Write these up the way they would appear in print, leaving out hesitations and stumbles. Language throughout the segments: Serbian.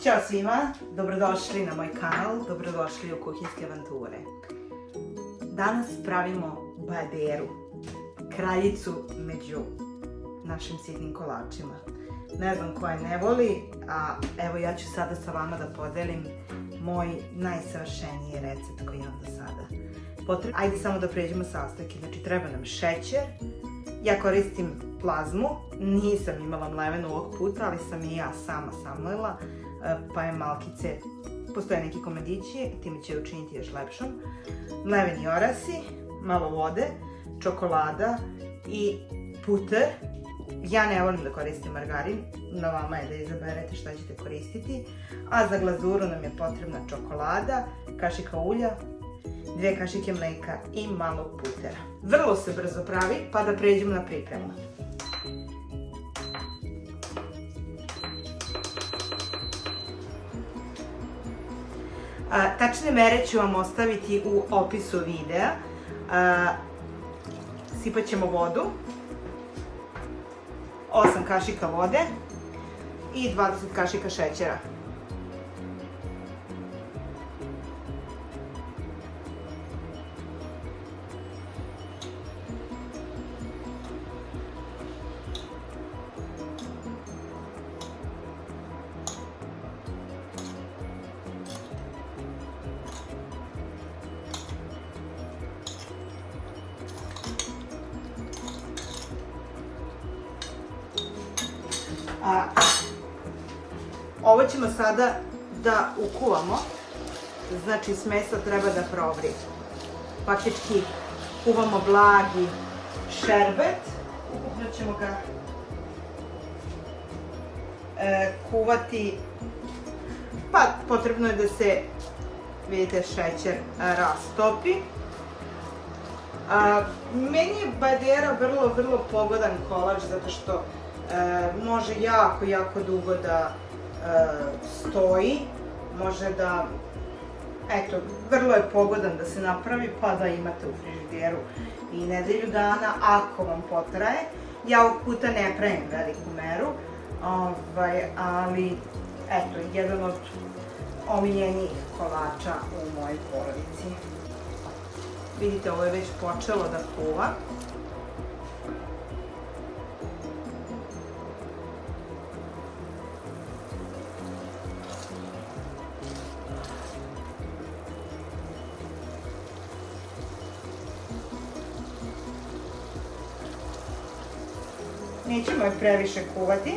Ćao svima, dobrodošli na moj kanal, dobrodošli u kuhinjske avanture. Danas pravimo baderu, kraljicu među našim sitnim kolačima. Ne znam ko je ne voli, a evo ja ću sada sa vama da podelim moj najsavršeniji recept koji imam do sada. Ajde samo da pređemo sastojke, znači treba nam šećer, ja koristim plazmu, nisam imala mlevenu ovog puta, ali sam i ja sama samlila, pa je malkice, postoje neki komadići, time će učiniti još lepšom. Mleveni orasi, malo vode, čokolada i puter. Ja ne volim da koristim margarin, na vama je da izaberete šta ćete koristiti. A za glazuru nam je potrebna čokolada, kašika ulja, 2 kašike mleka i malo putera. Vrlo se brzo pravi, pa da pređemo na pripremu. Tačne mere ću vam ostaviti u opisu videa. Sipat ćemo vodu, 8 kašika vode i 20 kašika šećera. Ovo ćemo sada da ukuvamo, znači smesa treba da provri. Faktički kuvamo blagi šerbet, ukupno ćemo ga kuvati, pa potrebno je da se, vidite, šećer rastopi. Meni je badera vrlo pogodan kolač zato što može jako dugo da stoji, može da, eto, vrlo je pogodan da se napravi pa da imate u frižideru i nedelju dana ako vam potraje. Ja ovog puta ne pravim veliku meru, ali eto, jedan od omiljenijih kolača u mojoj porodici. Vidite, ovo je već počelo da kuva. Nećemo je previše kuvati.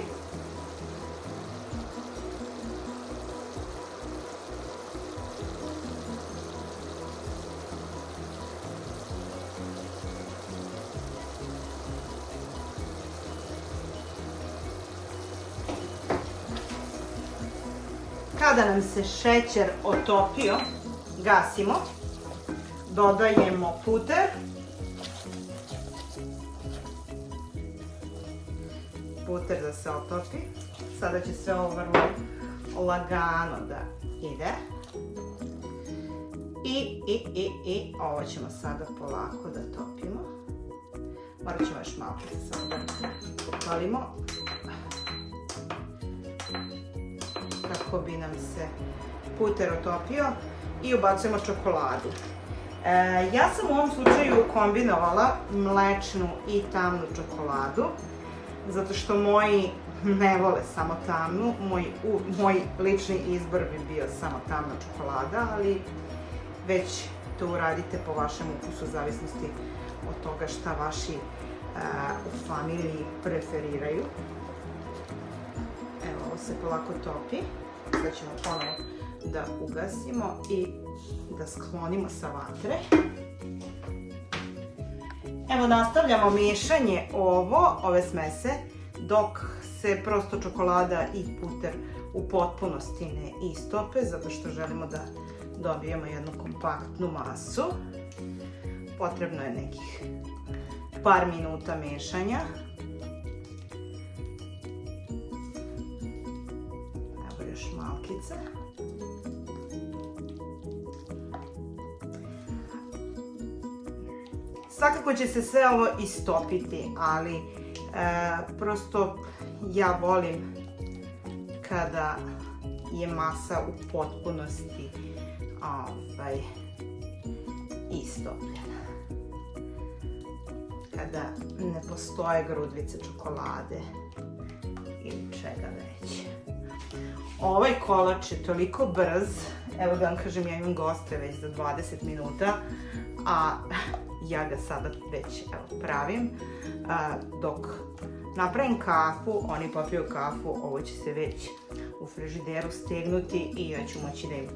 Kada nam se šećer otopio, gasimo, dodajemo puter. Puter da se otopi. Sada će sve ovo vrlo lagano da ide. I ovo ćemo sada polako da topimo. Morat ćemo još malo samo da upalimo. Kako bi nam se puter otopio i ubacujemo čokoladu. Ja sam u ovom slučaju kombinovala mlečnu i tamnu čokoladu, zato što moji ne vole samo tamnu, moj lični izbor bi bio samo tamna čokolada, ali već to uradite po vašem ukusu, u zavisnosti od toga šta vaši u familiji preferiraju. Evo, ovo se polako topi, sad ćemo ponovo da ugasimo i da sklonimo sa vatre. Evo, nastavljamo miješanje ove smese dok se prosto čokolada i puter u potpunosti ne istope, zato što želimo da dobijemo jednu kompaktnu masu. Potrebno je nekih par minuta miješanja. Evo još malkice. Svakako će se sve ovo istopiti, ali prosto ja volim kada je masa u potpunosti istopljena. Kada ne postoje grudvice čokolade ili čega već. Ovaj kolač je toliko brz, evo da vam kažem, ja imam goste već za 20 minuta, a ja ga sada već pravim. Dok napravim kafu, oni popiju kafu, ovo će se već u frižideru stegnuti i ja ću moći da im,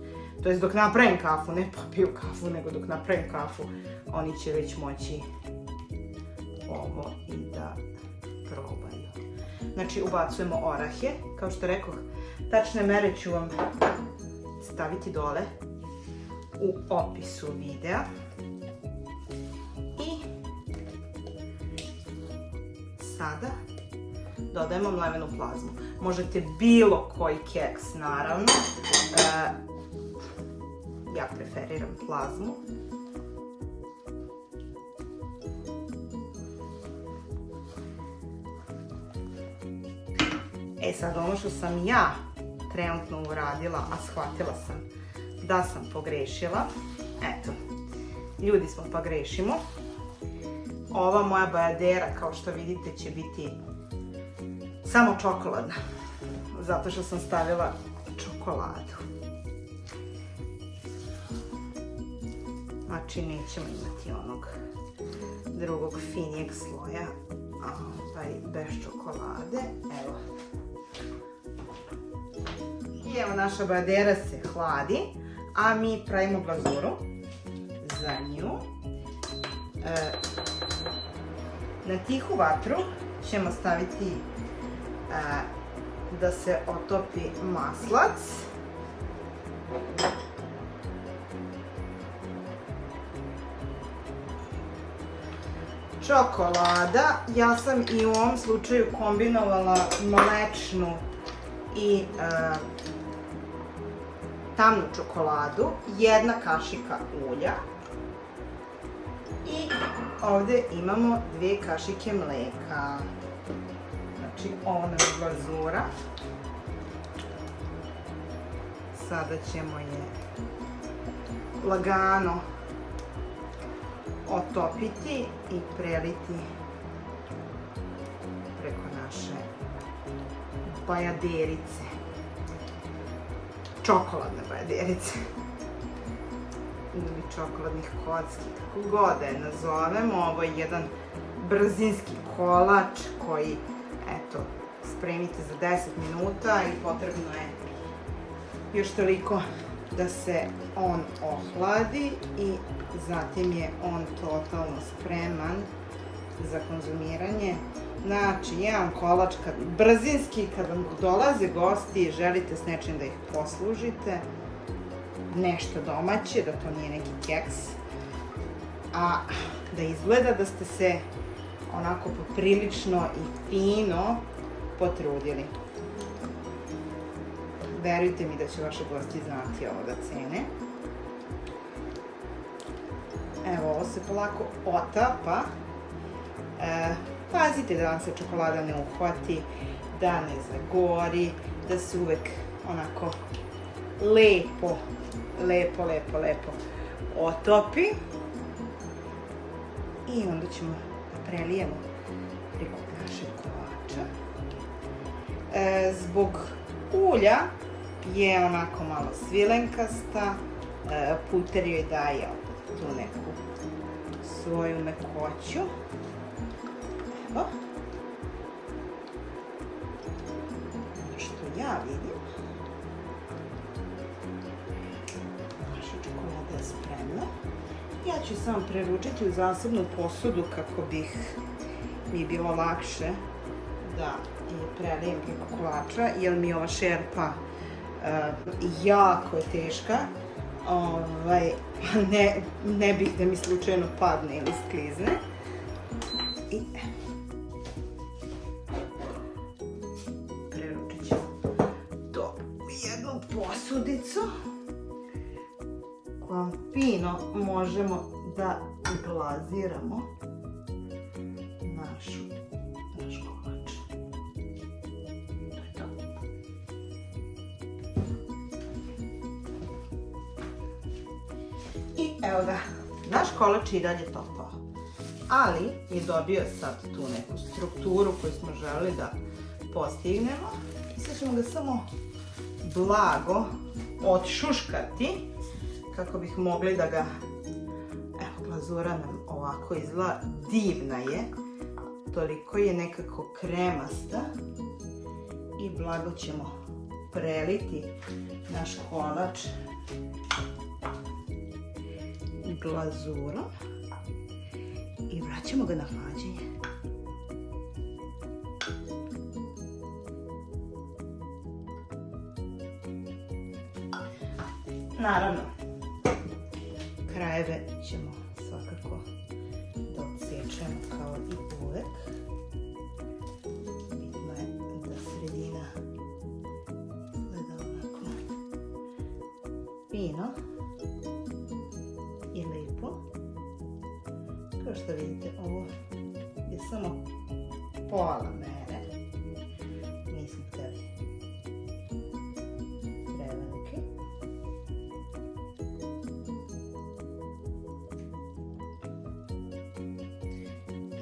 to jest dok napravim kafu, ne popiju kafu, nego dok napravim kafu, oni će već moći ovo i da probaju. Znači, ubacujemo orahe, kao što rekoh, tačne mere ću vam staviti dole u opisu videa. I sada dodajemo mlevenu plazmu. Možete bilo koji keks, naravno. Ja preferiram plazmu. Sad ono što sam ja trenutno uradila, a shvatila sam da sam pogrešila. Eto, ljudi smo pa grešimo. Ova moja bajadera, kao što vidite, će biti samo čokoladna. Zato što sam stavila čokoladu. Znači, nećemo imati onog drugog finijeg sloja bez čokolade. Evo. I evo, naša bajadera se hladi, a mi pravimo glazuru za nju. Na tihu vatru ćemo staviti da se otopi maslac. Čokolada, ja sam i u ovom slučaju kombinovala mlečnu i tamnu čokoladu, 1 kašika ulja i ovdje imamo 2 kašike mleka. Znači, ovo nam je glazura. Sada ćemo je lagano otopiti i preliti preko naše bajaderice. Čokoladne bajaderice. Ili čokoladnih kocki, kako god da je nazovemo. Ovo je jedan brzinski kolač koji, eto, spremite za 10 minuta i potrebno je još toliko da se on ohladi i zatim je on totalno spreman za konzumiranje. Znači, jedan kolač brzinski, kad vam dolaze gosti i želite s nečim da ih poslužite, nešto domaće, da to nije neki keks, a da izgleda da ste se onako poprilično i fino potrudili. Verujte mi da će vaši gosti znati ovo da cene. Evo, ovo se polako otapa. Pazite da vam se čokolada ne uhvati, da ne zagori, da se uvek onako lepo otopi. I onda ćemo da prelijemo preko našeg kolača. Zbog ulja je onako malo svilenkasta, puter joj daje tu neku svoju mekoću. Evo. Što ja vidim, naša čokolada je spremna. Ja ću samo preručiti u zasebnu posudu kako mi je bilo lakše da prelijem preko kolača, jer mi ova šerpa jako je teška. Ne bih da mi slučajno padne ili sklizne. I preručit ću to u jednu posudicu kojom fino možemo da glaziramo naš kolač. To je to. Evo ga, naš kolač i dalje topao, ali je dobio sad tu neku strukturu koju smo želeli da postignemo. I sad ćemo ga samo blago odšuškati kako bih mogli da ga, evo, glazura nam ovako izgleda, divna je, toliko je nekako kremasta i blago ćemo preliti naš kolač glazurom i vraćamo ga na hlađenje. Naravno, krajeve ćemo svakako da odsečemo kao i uvek. Bitno je da sredina gleda onako fino i lepo. Kao što vidite, ovo je samo pola mere. Nismo hteli prevelike.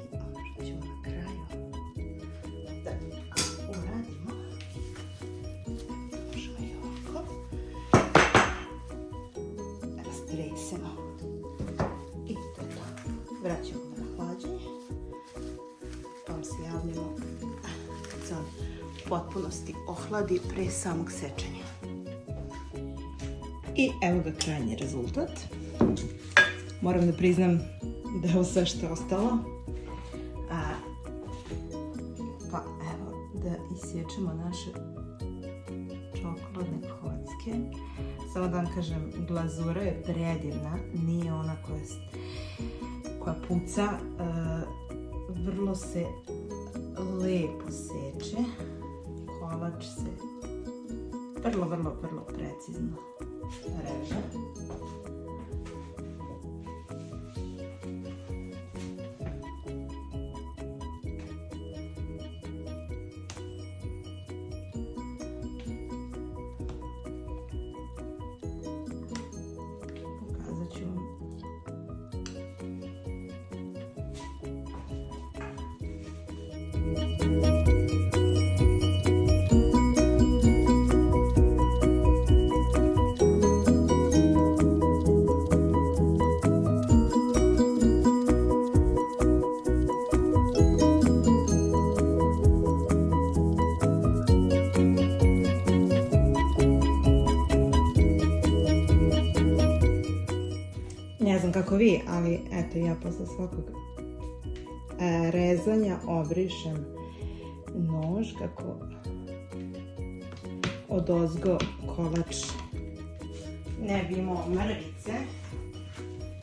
I ono što ćemo na kraju da uradimo, možemo i ovako, rastresemo i to je to. Vraćamo ga na hlađenje, pa vam se javljamo kad se on u potpunosti ohladi pre samog sečenja. I evo ga krajnji rezultat. Moram da priznam da je ovo sve što je ostalo. Pa evo da isječemo naše čokoladne kocke. Samo da vam kažem, glazura je predivna, nije ona koja puca, vrlo se lepo seče, kolač se vrlo precizno reže. Pokazat ću vam. Ne znam kako vi, ali eto, ja posle svakog rezanja obrišem nož kako odozgo kolač ne bi imao mrvice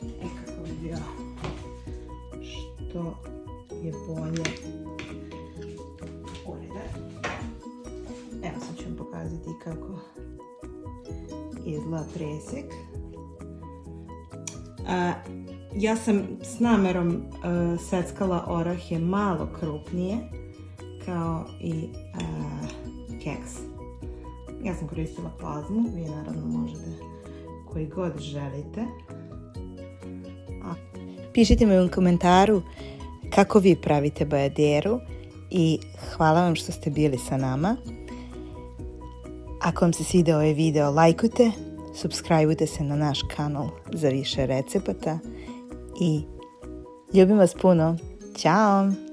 i kako bi bio što je bolje uredan. Evo sad ću vam pokazati kako izgleda presek. Ja sam s namerom seckala orahe malo krupnije kao i keks. Ja sam koristila plazmu, vi naravno možete koji god želite. Pišite mi u komentaru kako vi pravite bajaderu i hvala vam što ste bili sa nama. Ako vam se svidio ovaj video, lajkujte, subscribeujte se na naš kanal za više recepata i ljubim vas puno. Ćao!